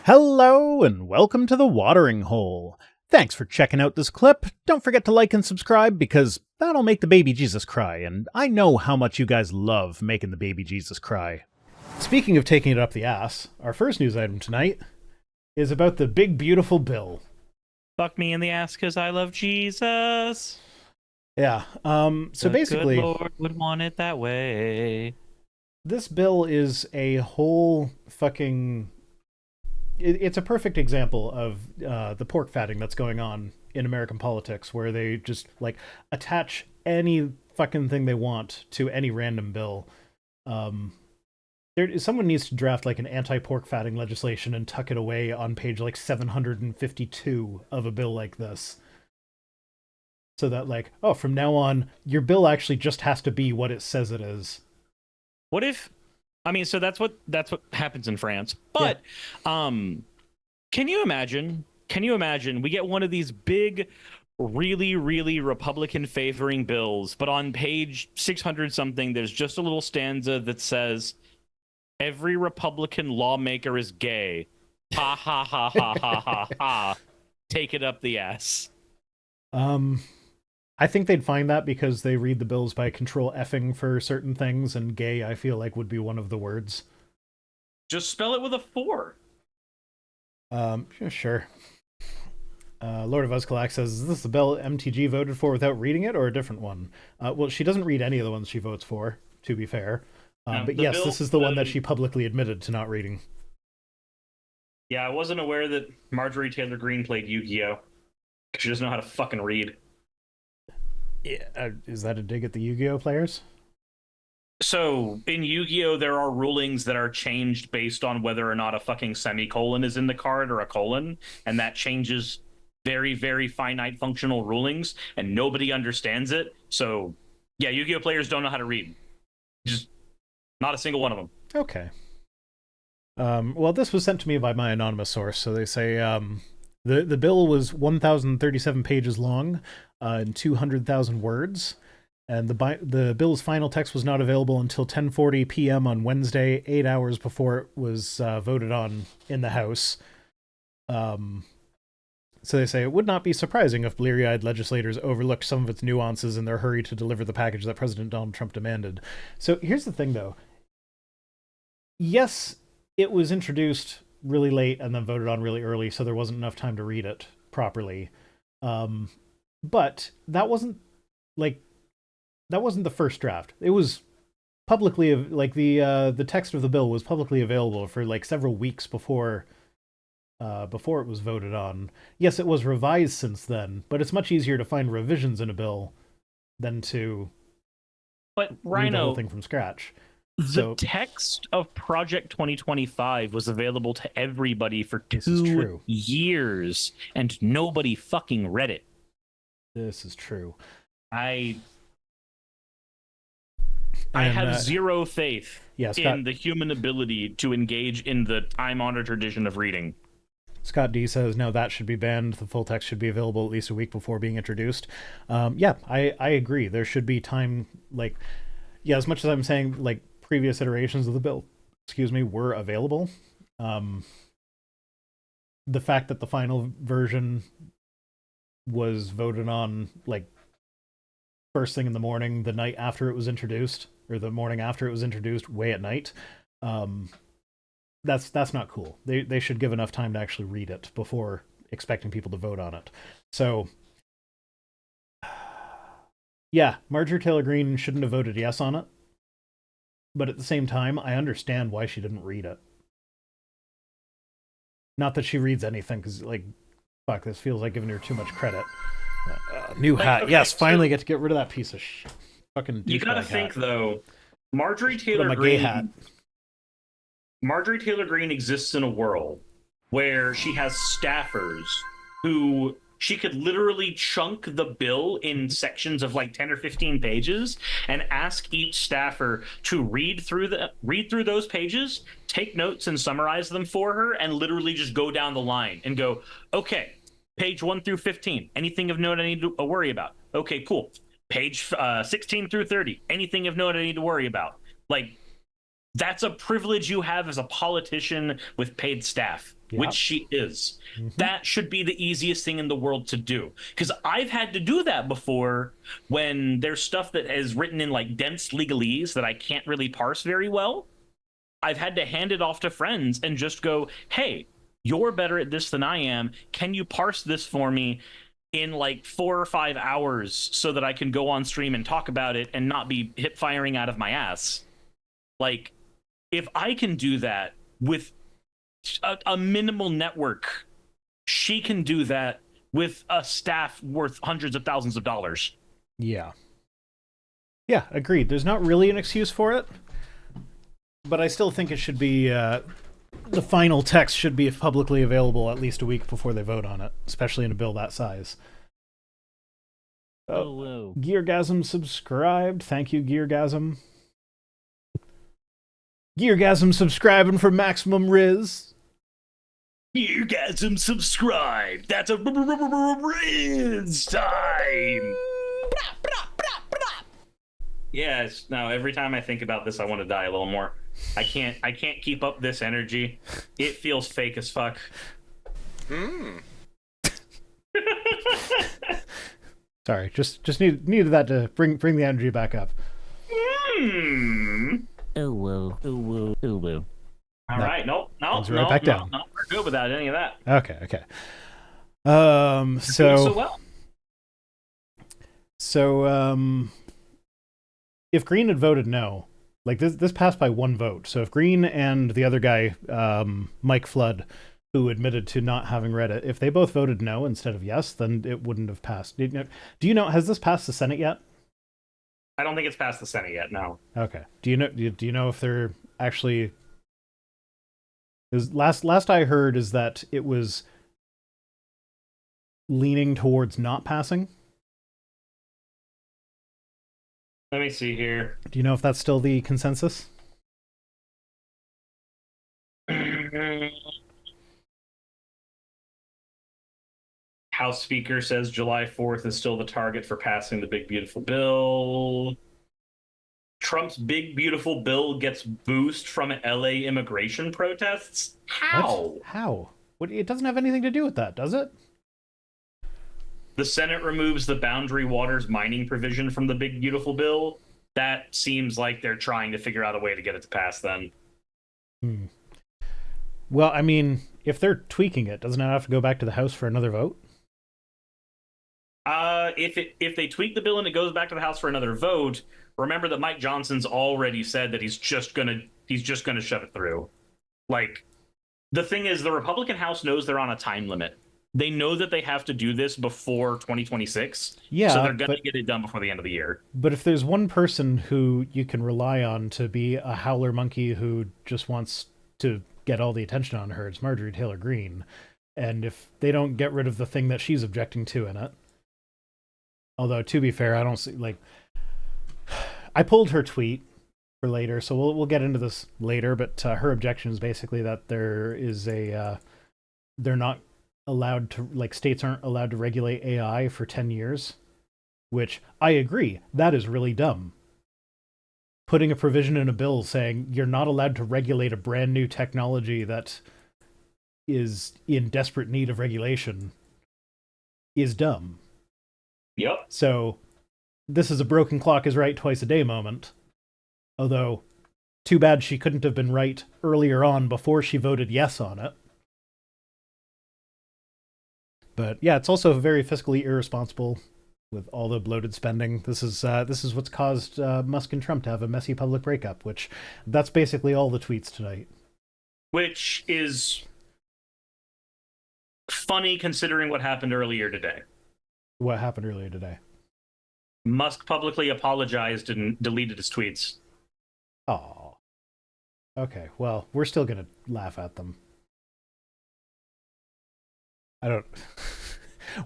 Hello and welcome to the Watering Hole. Thanks for checking out this clip. Don't forget to like and subscribe because that'll make the baby Jesus cry, and I know how much you guys love making the baby Jesus cry. Speaking of taking it up the ass, our first news item tonight is about the big beautiful bill. Fuck me in the ass because I love Jesus. Yeah, so basically, good Lord would want it that way. This bill is a whole fucking... It's a perfect example of the pork fatting that's going on in American politics, where they just, like, attach any fucking thing they want to any random bill. Someone needs to draft, like, an anti-pork fatting legislation and tuck it away on page, like, 752 of a bill like this. So that, like, oh, from now on, your bill actually just has to be what it says it is. What if... I mean, so that's what happens in France. But can you imagine we get one of these big, really, really Republican favoring bills, but on page 600 something, there's just a little stanza that says, every Republican lawmaker is gay. Ha ha ha ha ha ha ha. Take it up the ass. I think they'd find that because they read the bills by control effing for certain things, and gay, I feel like, would be one of the words. Just spell it with a 4. Sure. Lord of Uzkalak says, is this the bill MTG voted for without reading it, or a different one? Well, she doesn't read any of the ones she votes for, to be fair. But yes, this is the one that she publicly admitted to not reading. Yeah, I wasn't aware that Marjorie Taylor Greene played Yu-Gi-Oh! She doesn't know how to fucking read. Yeah, is that a dig at the Yu-Gi-Oh players? So, in Yu-Gi-Oh, there are rulings that are changed based on whether or not a fucking semicolon is in the card or a colon, and that changes very, very finite functional rulings, and nobody understands it. So, yeah, Yu-Gi-Oh players don't know how to read. Just not a single one of them. Okay. Well, this was sent to me by my anonymous source, so they say the bill was 1,037 pages long and 200,000 words, and the bill's final text was not available until 10:40 p.m. on Wednesday, 8 hours before it was voted on in the House. So they say it would not be surprising if bleary-eyed legislators overlooked some of its nuances in their hurry to deliver the package that President Donald Trump demanded. So here's the thing, though. Yes, it was introduced really late and then voted on really early, so there wasn't enough time to read it properly. But that wasn't the first draft. It was publicly, like, the text of the bill was publicly available for like several weeks before it was voted on. Yes, it was revised since then, but it's much easier to find revisions in a bill than to read the whole thing from scratch. The text of Project 2025 was available to everybody for 2 years, and nobody fucking read it. This is true. I have zero faith in the human ability to engage in the time-honored tradition of reading. Scott D says, no, that should be banned. The full text should be available at least a week before being introduced. Yeah, I agree. There should be time, like, yeah, as much as I'm saying, like, previous iterations of the bill, were available. The fact that the final version was voted on, like, first thing in the morning, the night after it was introduced, or the morning after it was introduced, way at night, that's not cool. They should give enough time to actually read it before expecting people to vote on it. So, yeah, Marjorie Taylor Greene shouldn't have voted yes on it. But at the same time, I understand why she didn't read it. Not that she reads anything, because, like, fuck, this feels like giving her too much credit. New hat. Okay, yes, finally get to get rid of that piece of shit. Fucking douchebag. You gotta think, though, Marjorie Taylor Greene exists in a world where she has staffers who she could literally chunk the bill in sections of like 10 or 15 pages and ask each staffer to read through those pages, take notes and summarize them for her, and literally just go down the line and go, okay, page 1 through 15, anything of note I need to worry about? Okay, cool. Page 16 through 30, anything of note I need to worry about? Like, That's a privilege you have as a politician with paid staff, which Yeah. she is. Hmm. That should be the easiest thing in the world to do. Because I've had to do that before when there's stuff that is written in like dense legalese that I can't really parse very well. I've had to hand it off to friends and just go, hey, you're better at this than I am. Can you parse this for me in like 4 or 5 hours so that I can go on stream and talk about it and not be hip firing out of my ass? Like, if I can do that with a minimal network, she can do that with a staff worth hundreds of thousands of dollars. Yeah. Yeah, agreed. There's not really an excuse for it, but I still think it should be the final text should be publicly available at least a week before they vote on it, especially in a bill that size. Oh, Whoa. Geargasm subscribed. Thank you, Geargasm. Geargasm subscribing for maximum Riz. You got some subscribe. That's a Riz time. Yes. No. Every time I think about this, I want to die a little more. I can't. I can't keep up this energy. It feels fake as fuck. Hmm. Sorry, just needed that to bring the energy back up. Hmm. Oh whoa, oh whoa, oh whoa. All No. right. Nope. No. Comes right back down. No. We're good without any of that. Okay, okay. Doing so well. So if Green had voted no, like this passed by one vote. So if Green and the other guy, Mike Flood, who admitted to not having read it, if they both voted no instead of yes, then it wouldn't have passed. Do you know, has this passed the Senate yet? I don't think it's past the Senate yet. No. Okay. Do you know if they're actually? Because last I heard is that it was leaning towards not passing. Let me see here. Do you know if that's still the consensus? House Speaker says July 4th is still the target for passing the big beautiful bill. Trump's big beautiful bill gets boost from LA immigration protests. How? What? How? What? It doesn't have anything to do with that, does it? The Senate removes the boundary waters mining provision from the big beautiful bill. That seems like they're trying to figure out a way to get it to pass then. Hmm. Well, I mean, if they're tweaking it, doesn't it have to go back to the House for another vote? If they tweak the bill and it goes back to the House for another vote, remember that Mike Johnson's already said that he's just gonna shove it through. Like, the thing is, the Republican House knows they're on a time limit. They know that they have to do this before 2026. Yeah, so they're gonna get it done before the end of the year. But if there's one person who you can rely on to be a howler monkey who just wants to get all the attention on her, it's Marjorie Taylor Greene. And if they don't get rid of the thing that she's objecting to in it, although to be fair, I don't see, like, I pulled her tweet for later, so we'll get into this later. But her objection is basically that there is they're not allowed to, like, states aren't allowed to regulate AI for 10 years, which I agree, that is really dumb. Putting a provision in a bill saying you're not allowed to regulate a brand new technology that is in desperate need of regulation is dumb. Yep. So this is a broken clock is right twice a day moment. Although, too bad she couldn't have been right earlier on before she voted yes on it. But yeah, it's also very fiscally irresponsible with all the bloated spending. This is what's caused Musk and Trump to have a messy public breakup, which that's basically all the tweets tonight. Which is funny considering what happened earlier today. What happened earlier today? Musk publicly apologized and deleted his tweets. Oh. Okay, well, we're still gonna laugh at them. I don't...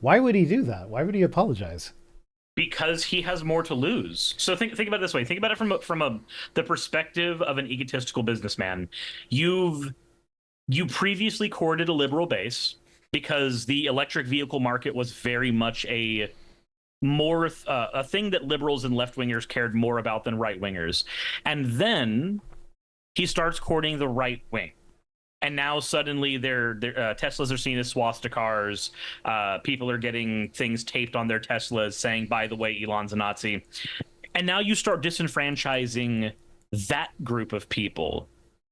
Why would he do that? Why would he apologize? Because he has more to lose. So think about it this way. Think about it from the perspective of an egotistical businessman. You previously courted a liberal base because the electric vehicle market was very much a thing that liberals and left wingers cared more about than right wingers. And then he starts courting the right wing. And now suddenly their Teslas are seen as swastikars. People are getting things taped on their Teslas saying, by the way, Elon's a Nazi. And now you start disenfranchising that group of people.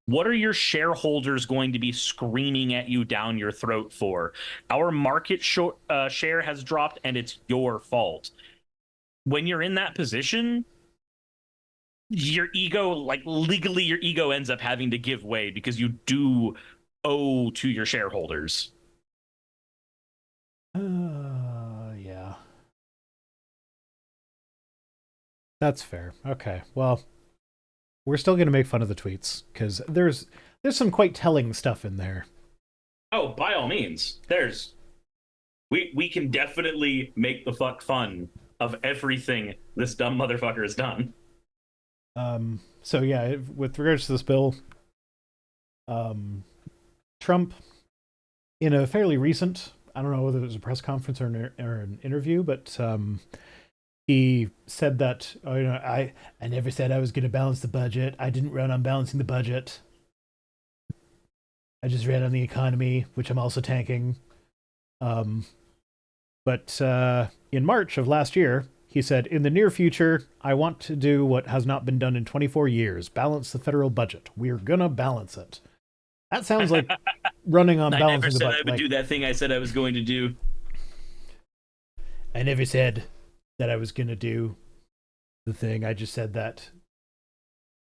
What are your shareholders going to be screaming at you down your throat for? Our market share has dropped, and it's your fault. When you're in that position, your ego, like legally, your ego ends up having to give way because you do owe to your shareholders. Yeah. That's fair. Okay. Well, we're still going to make fun of the tweets because there's some quite telling stuff in there. Oh, by all means. We can definitely make the fuck fun of everything this dumb motherfucker has done. So yeah, with regards to this bill, Trump, in a fairly recent, I don't know whether it was a press conference or an interview, but he said that, oh, you know, I never said I was going to balance the budget. I didn't run on balancing the budget. I just ran on the economy, which I'm also tanking. But in March of last year, he said, in the near future, I want to do what has not been done in 24 years, balance the federal budget. We're going to balance it. That sounds like running on balancing the budget. I never said I would do that thing I said I was going to do. I never said that I was going to do the thing. I just said that.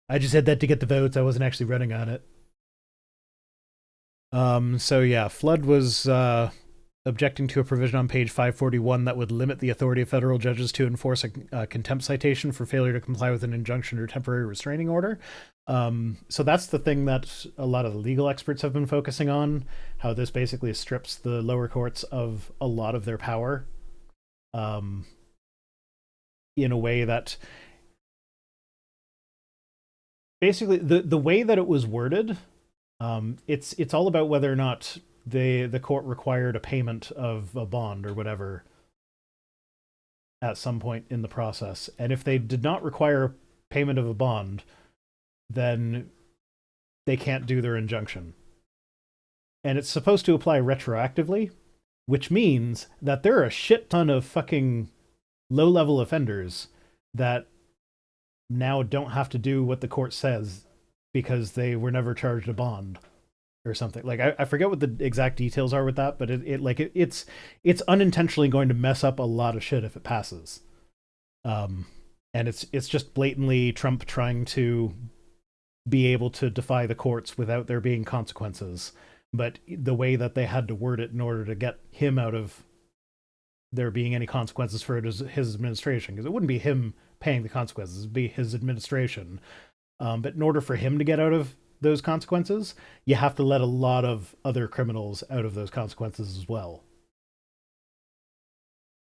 I just said that to get the votes. I wasn't actually running on it. So yeah, Flood was objecting to a provision on page 541 that would limit the authority of federal judges to enforce a contempt citation for failure to comply with an injunction or temporary restraining order. So that's the thing that a lot of the legal experts have been focusing on, how this basically strips the lower courts of a lot of their power, in a way that basically the way that it was worded, it's all about whether or not the court required a payment of a bond or whatever at some point in the process. And if they did not require payment of a bond, then they can't do their injunction. And it's supposed to apply retroactively, which means that there are a shit ton of fucking low-level offenders that now don't have to do what the court says because they were never charged a bond or something. Like I forget what the exact details are with that, but it's unintentionally going to mess up a lot of shit if it passes. And it's just blatantly Trump trying to be able to defy the courts without there being consequences. But the way that they had to word it in order to get him out of there being any consequences for it is his administration, because it wouldn't be him paying the consequences, it'd be his administration. But in order for him to get out of those consequences, you have to let a lot of other criminals out of those consequences as well.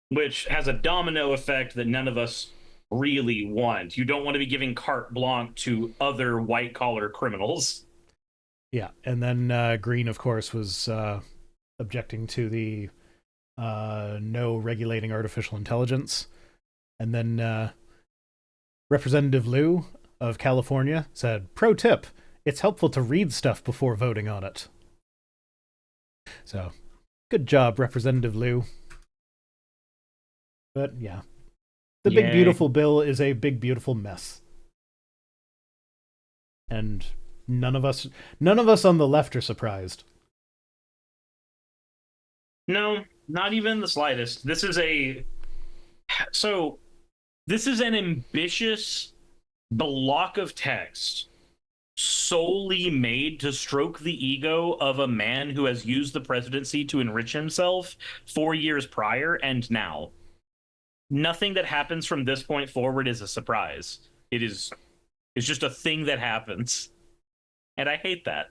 Which has a domino effect that none of us really want. You don't want to be giving carte blanche to other white-collar criminals. Yeah, and then Green, of course, was objecting to the no regulating artificial intelligence. And then Representative Liu of California said, pro tip, it's helpful to read stuff before voting on it. So, good job, Representative Liu. But yeah, the big beautiful bill is a big beautiful mess. And none of us on the left are surprised. No, not even the slightest. This is an ambitious block of text solely made to stroke the ego of a man who has used the presidency to enrich himself 4 years prior and now. Nothing that happens from this point forward is a surprise. It's just a thing that happens. And I hate that.